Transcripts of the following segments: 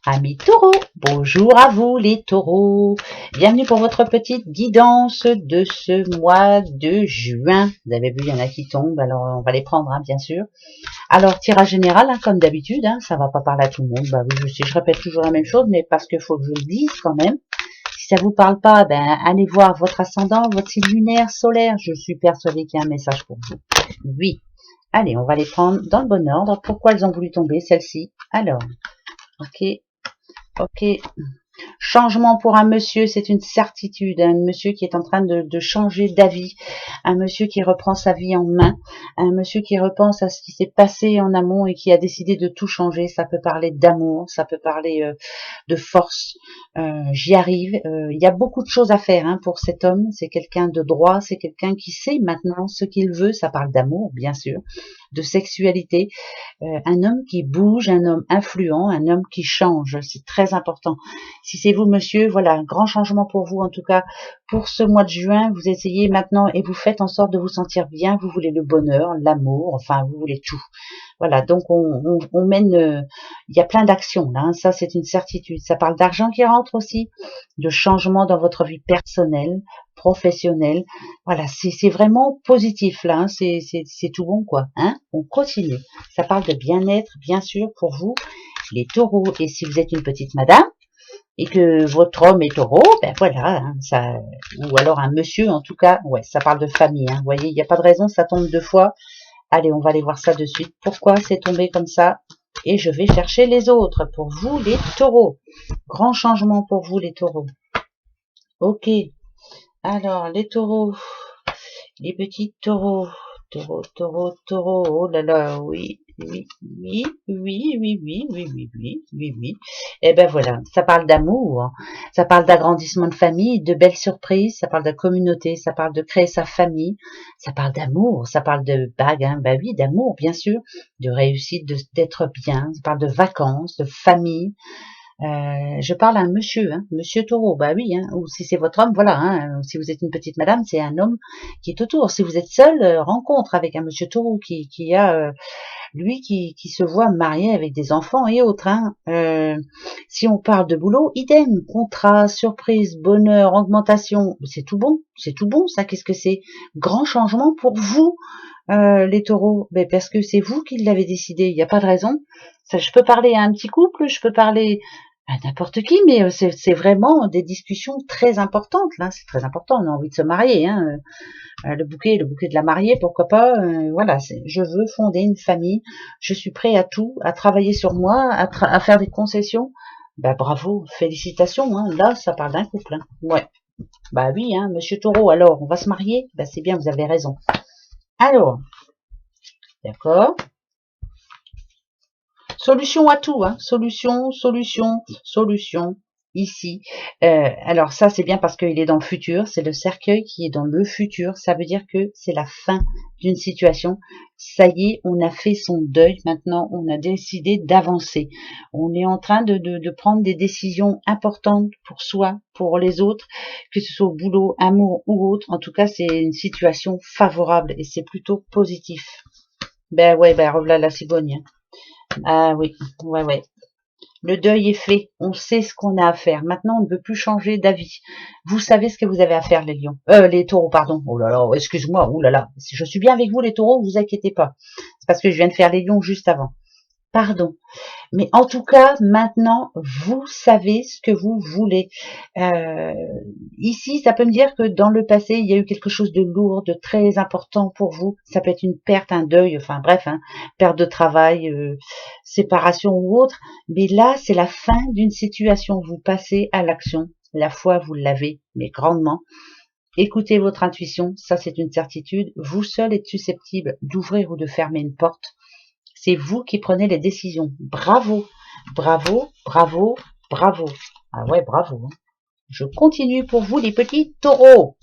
Amis taureaux, bonjour à vous les taureaux. Bienvenue pour votre petite guidance de ce mois de juin. Vous avez vu, il y en a qui tombent, alors on va les prendre, bien sûr. Alors, tirage général, comme d'habitude, ça va pas parler à tout le monde. Bah oui, je sais, je répète toujours la même chose, mais parce qu'il faut que je le dise quand même. Si ça vous parle pas, allez voir votre ascendant, votre signe lunaire, solaire. Je suis persuadée qu'il y a un message pour vous. Oui. Allez, on va les prendre dans le bon ordre. Pourquoi elles ont voulu tomber, celles-ci? Alors, ok. Changement pour un monsieur, c'est une certitude. Un monsieur qui est en train de changer d'avis. Un monsieur qui reprend sa vie en main. Un monsieur qui repense à ce qui s'est passé en amont et qui a décidé de tout changer. Ça peut parler d'amour, ça peut parler de force. J'y arrive. Il y a beaucoup de choses à faire pour cet homme. C'est quelqu'un de droit, c'est quelqu'un qui sait maintenant ce qu'il veut. Ça parle d'amour, bien sûr, de sexualité. Un homme qui bouge, un homme influent, un homme qui change. C'est très important. Si c'est vous, monsieur, voilà, un grand changement pour vous, en tout cas, pour ce mois de juin. Vous essayez maintenant et vous faites en sorte de vous sentir bien. Vous voulez le bonheur, l'amour, enfin, vous voulez tout. Voilà, donc on mène, il y a plein d'actions là, ça c'est une certitude. Ça parle d'argent qui rentre aussi, de changement dans votre vie personnelle, professionnelle. Voilà, c'est vraiment positif là, c'est tout bon quoi. On continue. Ça parle de bien-être, bien sûr, pour vous, les taureaux. Et si vous êtes une petite madame, et que votre homme est taureau, voilà, ça, ou alors un monsieur en tout cas, ouais, ça parle de famille. Vous voyez, il n'y a pas de raison, ça tombe deux fois. Allez, on va aller voir ça de suite. Pourquoi c'est tombé comme ça? Et je vais chercher les autres pour vous, les taureaux. Grand changement pour vous, les taureaux. Ok. Alors, les taureaux. Les petits taureaux. Taureaux. Oh là là, oui. Et voilà, ça parle d'amour, ça parle d'agrandissement de famille, de belles surprises, ça parle de communauté, ça parle de créer sa famille, ça parle d'amour, ça parle de bague, bah oui, d'amour bien sûr, de réussite, d'être bien, ça parle de vacances, de famille. Je parle à un monsieur, monsieur taureau, bah oui, ou si c'est votre homme, voilà, si vous êtes une petite madame, c'est un homme qui est autour. Si vous êtes seul, rencontre avec un monsieur taureau qui a lui qui se voit marié avec des enfants et autres. Si on parle de boulot, idem, contrat, surprise, bonheur, augmentation, c'est tout bon ça. Qu'est-ce que c'est? Grand changement pour vous, les taureaux, parce que c'est vous qui l'avez décidé, il n'y a pas de raison. Ça, je peux parler à un petit couple, je peux parler à n'importe qui, mais c'est vraiment des discussions très importantes, là, c'est très important, on a envie de se marier, le bouquet de la mariée, pourquoi pas, voilà, je veux fonder une famille, je suis prêt à tout, à travailler sur moi, à faire des concessions, bravo, félicitations, là, ça parle d'un couple, ouais, bah oui, monsieur Taureau, alors, on va se marier, c'est bien, vous avez raison. Alors, d'accord. Solution à tout, solution, ici. Alors ça, c'est bien parce qu'il est dans le futur, c'est le cercueil qui est dans le futur, ça veut dire que c'est la fin d'une situation. Ça y est, on a fait son deuil, maintenant on a décidé d'avancer. On est en train de prendre des décisions importantes pour soi, pour les autres, que ce soit au boulot, amour ou autre. En tout cas, c'est une situation favorable et c'est plutôt positif. Revoilà la cigogne. Ah oui, ouais. Le deuil est fait. On sait ce qu'on a à faire. Maintenant, on ne veut plus changer d'avis. Vous savez ce que vous avez à faire, les lions. Les taureaux, pardon. Oh là là, excuse-moi. Oh là là. Je suis bien avec vous, les taureaux, vous inquiétez pas. C'est parce que je viens de faire les lions juste avant. Pardon. Mais en tout cas, maintenant, vous savez ce que vous voulez. Ici, ça peut me dire que dans le passé, il y a eu quelque chose de lourd, de très important pour vous. Ça peut être une perte, un deuil, enfin bref, perte de travail, séparation ou autre. Mais là, c'est la fin d'une situation. Vous passez à l'action. La foi, vous l'avez, mais grandement. Écoutez votre intuition, ça c'est une certitude. Vous seul êtes susceptible d'ouvrir ou de fermer une porte. C'est vous qui prenez les décisions. Bravo. Ah ouais, bravo. Je continue pour vous, les petits taureaux.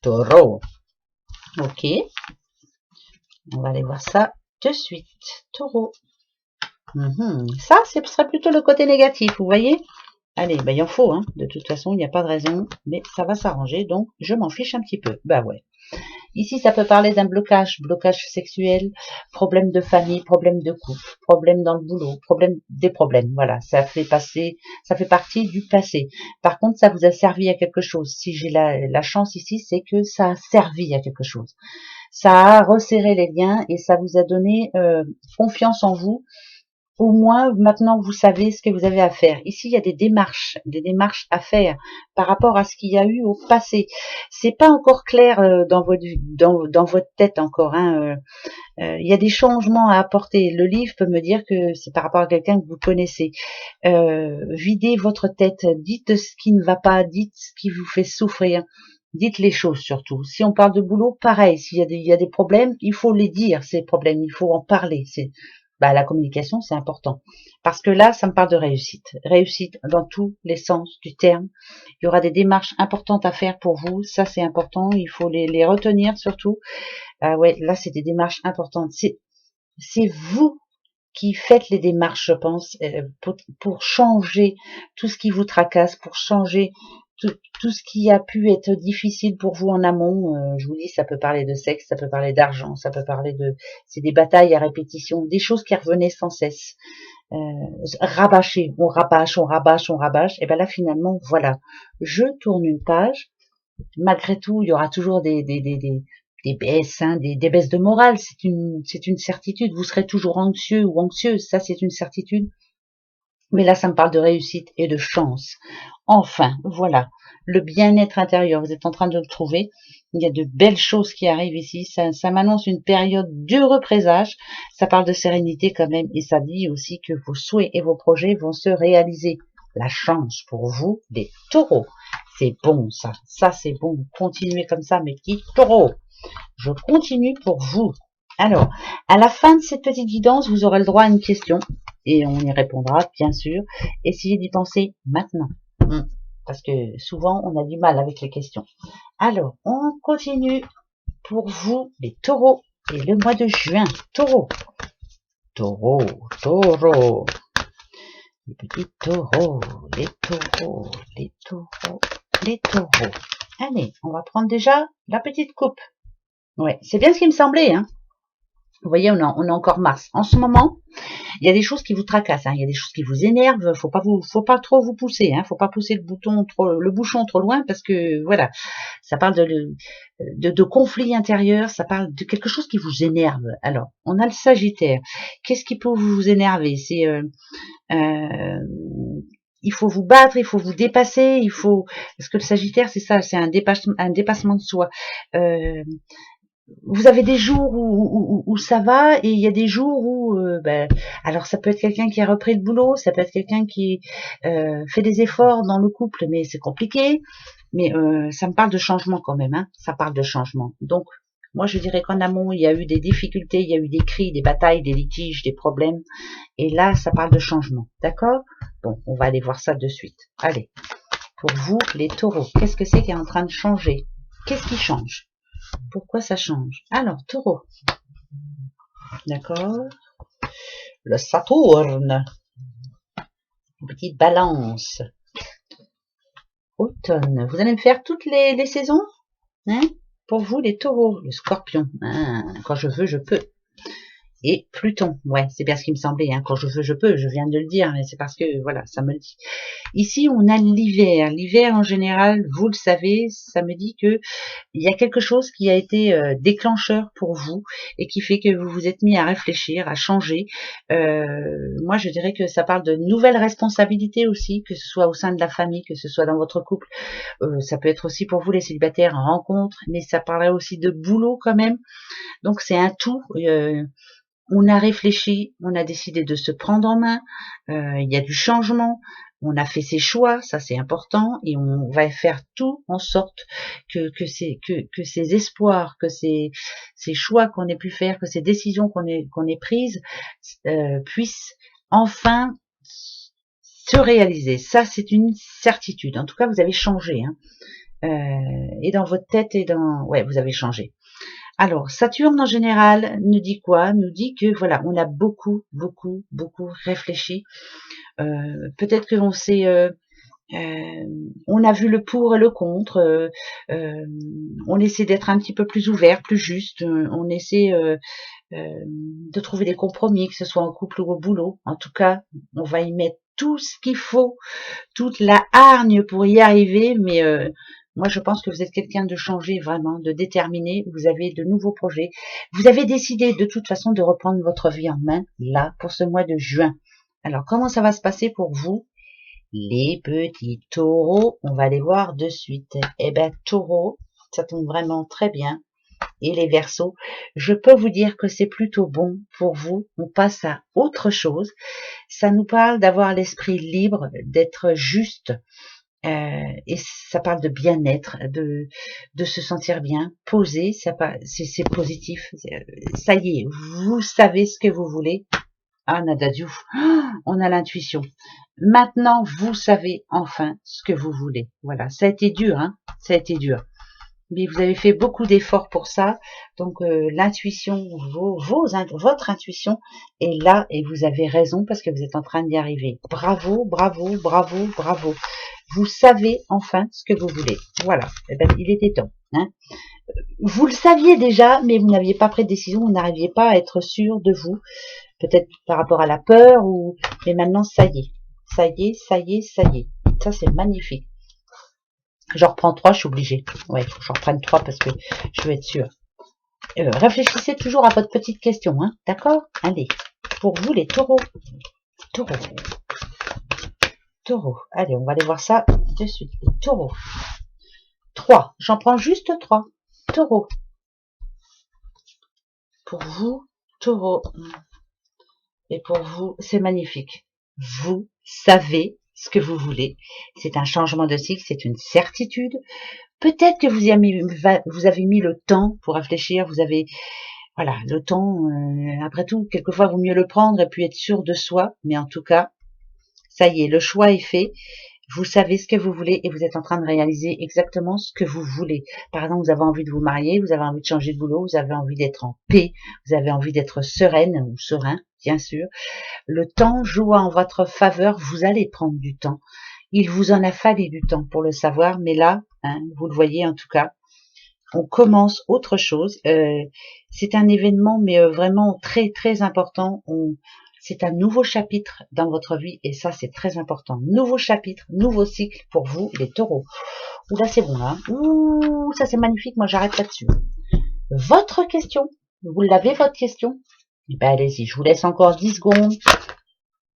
Ok. On va aller voir ça de suite. Taureau. Ça, ce serait plutôt le côté négatif, vous voyez? Allez, il en faut, De toute façon, il n'y a pas de raison, mais ça va s'arranger, donc je m'en fiche un petit peu. Ouais. Ici, ça peut parler d'un blocage, blocage sexuel, problème de famille, problème de couple, problème dans le boulot, des problèmes. Voilà, ça fait partie du passé. Par contre, ça vous a servi à quelque chose. Si j'ai la chance ici, c'est que ça a servi à quelque chose. Ça a resserré les liens et ça vous a donné confiance en vous. Au moins, maintenant, vous savez ce que vous avez à faire. Ici, il y a des démarches à faire par rapport à ce qu'il y a eu au passé. C'est pas encore clair dans votre tête encore. Hein, il y a des changements à apporter. Le livre peut me dire que c'est par rapport à quelqu'un que vous connaissez. Videz votre tête. Dites ce qui ne va pas. Dites ce qui vous fait souffrir. Dites les choses surtout. Si on parle de boulot, pareil. S'il y a des problèmes, il faut les dire, ces problèmes. Il faut en parler. La communication, c'est important. Parce que là, ça me parle de réussite. Réussite dans tous les sens du terme. Il y aura des démarches importantes à faire pour vous. Ça, c'est important. Il faut les retenir surtout. Ouais, là, c'est des démarches importantes. C'est vous qui faites les démarches, je pense, pour changer tout ce qui vous tracasse, pour changer tout ce qui a pu être difficile pour vous en amont. Je vous dis, ça peut parler de sexe, ça peut parler d'argent, ça peut parler c'est des batailles à répétition, des choses qui revenaient sans cesse. Rabâcher, on rabâche, et ben là finalement, voilà, je tourne une page. Malgré tout, il y aura toujours des baisses, hein, des baisses de morale, c'est une certitude. Vous serez toujours anxieux ou anxieuse, ça c'est une certitude. Mais là, ça me parle de réussite et de chance. Enfin, voilà, le bien-être intérieur, vous êtes en train de le trouver. Il y a de belles choses qui arrivent ici. Ça m'annonce une période d'heureux présage. Ça parle de sérénité quand même. Et ça dit aussi que vos souhaits et vos projets vont se réaliser. La chance pour vous, les taureaux. C'est bon, ça. Ça, c'est bon. Continuez comme ça, mes petits taureaux. Je continue pour vous. Alors, à la fin de cette petite guidance, vous aurez le droit à une question. Et on y répondra, bien sûr. Essayez d'y penser maintenant. Parce que souvent, on a du mal avec les questions. Alors, on continue pour vous, les taureaux. Et le mois de juin, taureau. Taureau, taureau. Les petits taureaux, les taureaux, les taureaux, les taureaux. Allez, on va prendre déjà la petite coupe. Ouais, c'est bien ce qui me semblait, hein. Vous voyez, on a encore Mars. En ce moment, il y a des choses qui vous tracassent, hein. Il y a des choses qui vous énervent. Faut pas trop vous pousser, hein. Faut pas pousser le bouchon trop loin parce que voilà, ça parle de conflits intérieurs. Ça parle de quelque chose qui vous énerve. Alors, on a le Sagittaire. Qu'est-ce qui peut vous énerver? C'est il faut vous battre, il faut vous dépasser, parce que le Sagittaire, c'est ça, c'est un dépassement de soi. Vous avez des jours où ça va et il y a des jours où alors ça peut être quelqu'un qui a repris le boulot, ça peut être quelqu'un qui fait des efforts dans le couple, mais c'est compliqué. Mais ça me parle de changement quand même, hein. Ça parle de changement. Donc moi je dirais qu'en amont il y a eu des difficultés, il y a eu des cris, des batailles, des litiges, des problèmes. Et là ça parle de changement, d'accord? Bon, on va aller voir ça de suite. Allez, pour vous les taureaux, qu'est-ce que c'est qui est en train de changer? Qu'est-ce qui change? Pourquoi ça change? Alors, taureau. D'accord. Le Saturne. Une petite balance. Automne. Vous allez me faire toutes les saisons, hein? Pour vous, les taureaux. Le scorpion. Ah, quand je veux, je peux. Et Pluton, ouais, c'est bien ce qui me semblait, hein. Quand je veux, je peux, je viens de le dire, mais c'est parce que, voilà, ça me le dit. Ici, on a l'hiver. L'hiver, en général, vous le savez, ça me dit que il y a quelque chose qui a été déclencheur pour vous et qui fait que vous vous êtes mis à réfléchir, à changer. Moi, je dirais que ça parle de nouvelles responsabilités aussi, que ce soit au sein de la famille, que ce soit dans votre couple. Ça peut être aussi pour vous les célibataires en rencontre, mais ça parlerait aussi de boulot quand même. Donc, c'est un tout. On a réfléchi, on a décidé de se prendre en main, il y a du changement, on a fait ses choix, ça c'est important, et on va faire tout en sorte que ces espoirs, que ces choix qu'on ait pu faire, que ces décisions qu'on ait prises puissent enfin se réaliser. Ça c'est une certitude. En tout cas, vous avez changé, hein. Et dans votre tête ouais, vous avez changé. Alors, Saturne en général nous dit quoi? Nous dit que voilà, on a beaucoup réfléchi. Peut-être que On a vu le pour et le contre. On essaie d'être un petit peu plus ouvert, plus juste. On essaie de trouver des compromis, que ce soit en couple ou au boulot. En tout cas, on va y mettre tout ce qu'il faut, toute la hargne pour y arriver. Mais moi, je pense que vous êtes quelqu'un de changé, vraiment, de déterminé. Vous avez de nouveaux projets. Vous avez décidé de toute façon de reprendre votre vie en main, là, pour ce mois de juin. Alors, comment ça va se passer pour vous, les petits taureaux? On va les voir de suite. Eh ben, taureau, ça tombe vraiment très bien. Et les Verseaux, je peux vous dire que c'est plutôt bon pour vous. On passe à autre chose. Ça nous parle d'avoir l'esprit libre, d'être juste. Et ça parle de bien-être, de se sentir bien, posé. C'est positif. Ça y est, vous savez ce que vous voulez. Ah, Nadadiou, on a l'intuition. Maintenant, vous savez enfin ce que vous voulez. Voilà, ça a été dur, hein. Ça a été dur. Mais vous avez fait beaucoup d'efforts pour ça, donc l'intuition, votre intuition est là et vous avez raison parce que vous êtes en train d'y arriver. Bravo, bravo, bravo, bravo. Vous savez enfin ce que vous voulez. Voilà, eh ben, il était temps. Hein. Vous le saviez déjà, mais vous n'aviez pas pris de décision, vous n'arriviez pas à être sûr de vous, peut-être par rapport à la peur, mais maintenant ça y est, ça y est, ça y est, ça y est. Ça c'est magnifique. J'en reprends 3, je suis obligée. Ouais, il faut que j'en reprenne 3 parce que je veux être sûre. Réfléchissez toujours à votre petite question, hein, d'accord? Allez, pour vous les taureaux. Taureaux. Taureaux. Allez, on va aller voir ça de suite. Les taureaux. 3. J'en prends juste 3. Taureaux. Pour vous, taureaux. Et pour vous, c'est magnifique. Vous savez ce que vous voulez. C'est un changement de cycle, c'est une certitude. Peut-être que vous avez mis le temps pour réfléchir, vous avez, voilà, le temps, après tout, quelquefois, vaut mieux le prendre et puis être sûr de soi, mais en tout cas, ça y est, le choix est fait, vous savez ce que vous voulez et vous êtes en train de réaliser exactement ce que vous voulez. Par exemple, vous avez envie de vous marier, vous avez envie de changer de boulot, vous avez envie d'être en paix, vous avez envie d'être sereine ou serein, bien sûr. Le temps joue en votre faveur, vous allez prendre du temps. Il vous en a fallu du temps pour le savoir, mais là, hein, vous le voyez en tout cas, on commence autre chose. C'est un événement, mais vraiment très très important. C'est un nouveau chapitre dans votre vie et ça c'est très important. Nouveau chapitre, nouveau cycle pour vous les taureaux. Ouh là c'est bon là. Ouh ça c'est magnifique, moi j'arrête là-dessus. Votre question, vous l'avez votre question? Eh ben allez-y, je vous laisse encore 10 secondes.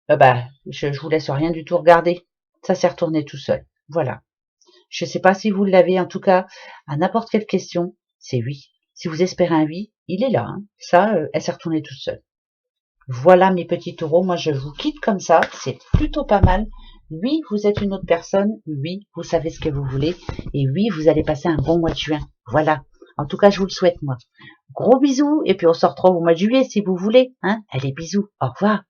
Je vous laisse rien du tout regarder. Ça s'est retourné tout seul. Voilà. Je ne sais pas si vous l'avez, en tout cas, à n'importe quelle question, c'est oui. Si vous espérez un oui, il est là. Hein. Ça, elle s'est retournée toute seule. Voilà mes petits taureaux, moi je vous quitte comme ça, c'est plutôt pas mal. Oui, vous êtes une autre personne, oui, vous savez ce que vous voulez, et oui, vous allez passer un bon mois de juin. Voilà, en tout cas je vous le souhaite moi. Gros bisous, et puis on se retrouve au mois de juillet si vous voulez. Hein. Allez, bisous, au revoir.